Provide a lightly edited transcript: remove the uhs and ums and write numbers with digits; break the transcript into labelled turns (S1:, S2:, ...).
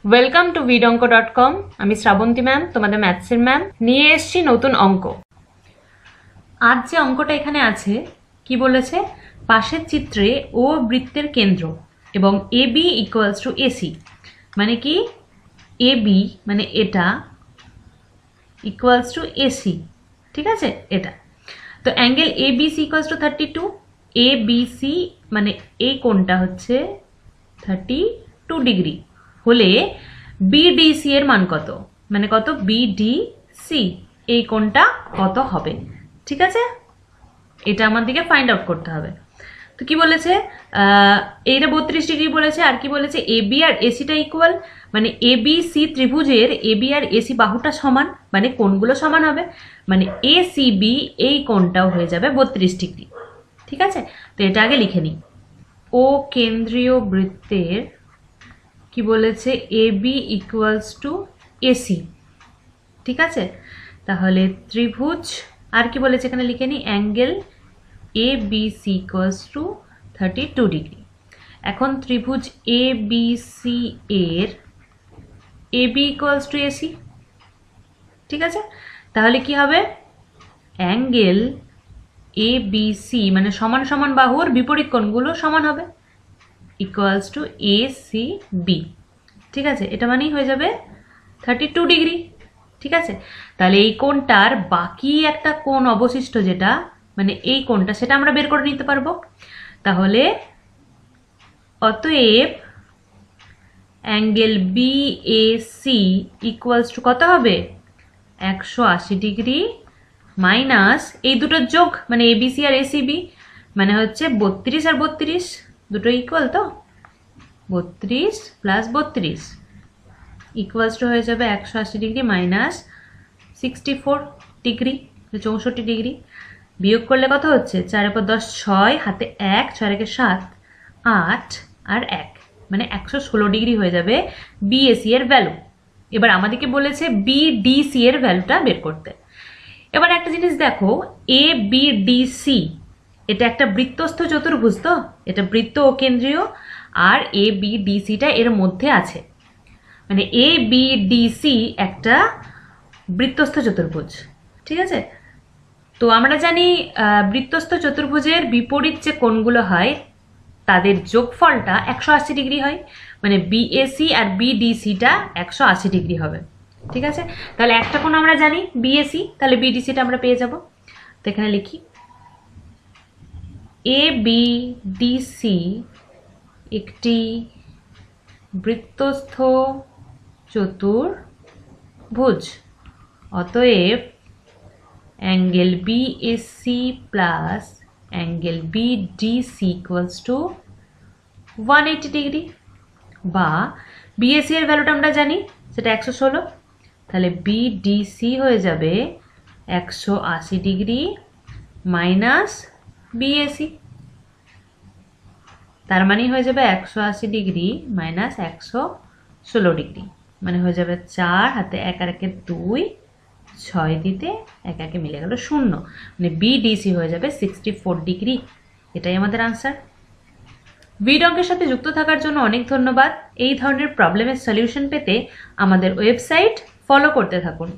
S1: Welcome to vidonko.com। আমি Srabanti ma'am, তোমাদের ম্যাথসের ma'am. নিয়ে এসেছি নতুন অঙ্ক। আজ যে অঙ্কটা এখানে আছে কি বলেছে, পাশের চিত্রে ও বৃত্তের কেন্দ্র এবং এ বি ইকুয়ালস টু এসি, মানে কি এ বি মানে এটা ইকুয়ালস টু এসি, ঠিক আছে এটা। তো angle A B C equals to 32। A B C মানে এই কোণটা হচ্ছে 32 ডিগ্রি হলে বিডিসি এর মান কত, মানে কত বিডিসি এই কোণটা কত হবে, ঠিক আছে। এটা আমাদেরকে ফাইন্ড আউট করতে হবে। তো কি বলেছে, এইটা 32 ডিগ্রি বলেছে, আর কি বলেছে এ বি আর এসিটা ইকুয়াল, মানে এ বি সি ত্রিভুজের এ বি আর এসি বাহুটা সমান, মানে কোণগুলো সমান হবে, মানে এ সি বি এই কোণটাও হয়ে যাবে 32 ডিগ্রি, ঠিক আছে। তো এটা আগে লিখে নিই। ও কেন্দ্রীয় বৃত্তের কি বলেছে এ বি ইকুয়ালস টু এসি, ঠিক আছে। তাহলে ত্রিভুজ, আর কি বলেছে এখানে লিখে নিই, angle A B C equals to 32 degree. এখন ত্রিভুজ এ বি সি এর A B equals to AC, ঠিক আছে। তাহলে কি হবে, অ্যাঙ্গেল এ বি সি মানে সমান সমান বাহুর বিপরীত কোণগুলো সমান হবে, equals to A C B, ঠিক আছে। এটা মানেই হয়ে যাবে 32 ডিগ্রি, ঠিক আছে। তাহলে এই কোণটার বাকি একটা কোণ অবশিষ্ট যেটা, মানে এই কোণটা, সেটা আমরা বের করে নিতে পারবো। তাহলে অতএব angle B A C equals to কত হবে, 180 ডিগ্রি মাইনাস এই দুটোর যোগ, মানে এবিসি আর এসিবি, মানে হচ্ছে 32 আর 32 দুটো ইকুয়াল, তো 32 প্লাস 32 ইকুয়ালস টু হয়ে যাবে 180 ডিগ্রি মাইনাস 64 ডিগ্রি, 64 ডিগ্রি। বিয়োগ করলে কত হচ্ছে, 4 এর পর 10 6, হাতে 1, 6 এর 7 8 আর 1, মানে 116 ডিগ্রি হয়ে যাবে বিএসি এর ভ্যালু। এবার আমাদেরকে বলেছে বিডিসি এর ভ্যালুটা বের করতে। এবার একটা জিনিস দেখো, এ বি ডি সি এটা একটা বৃত্তস্থ চতুর্ভুজ, তো এটা বৃত্ত ও কেন্দ্রীয়, আর এ বি ডি সিটা এর মধ্যে আছে, মানে এ বি ডি সি একটা বৃত্তস্থ চতুর্ভুজ, ঠিক আছে। তো আমরা জানি বৃত্তস্থ চতুর্ভুজের বিপরীত যে কোণগুলো হয় তাদের যোগফলটা 180 ডিগ্রি হয়, মানে বিএসি আর বিডিসিটা 180 ডিগ্রি হবে, ঠিক আছে। তাহলে একটা কোণ আমরা জানি বিএসি, তাহলে বিডিসিটা আমরা পেয়ে যাব। তো এখানে লিখি এ বি ডি সি একটি বৃত্তস্থ চতুর্ভুজ, অতএব angle BAC plus angle BDC equals to 180 degree, বা বিএসি এর ভ্যালুটা আমরা জানি সেটা 116, তাহলে বিডিসি হয়ে যাবে 180 ডিগ্রি মাইনাস বিএসি, তার মানে হয়ে যাবে 180 ডিগ্রি মাইনাস 116 ডিগ্রি, মানে হয়ে যাবে 4, হাতে 1 আর 1 2, 6 দিতে 1 1 মিলে গেল 0, মানে বিডিসি হয়ে যাবে 64 ডিগ্রি। এটাই আমাদের আনসার। ভিডিওর সাথে যুক্ত থাকার জন্য অনেক ধন্যবাদ। এই ধরনের প্রবলেমের সলিউশন পেতে আমাদের ওয়েবসাইট ফলো করতে থাকুন।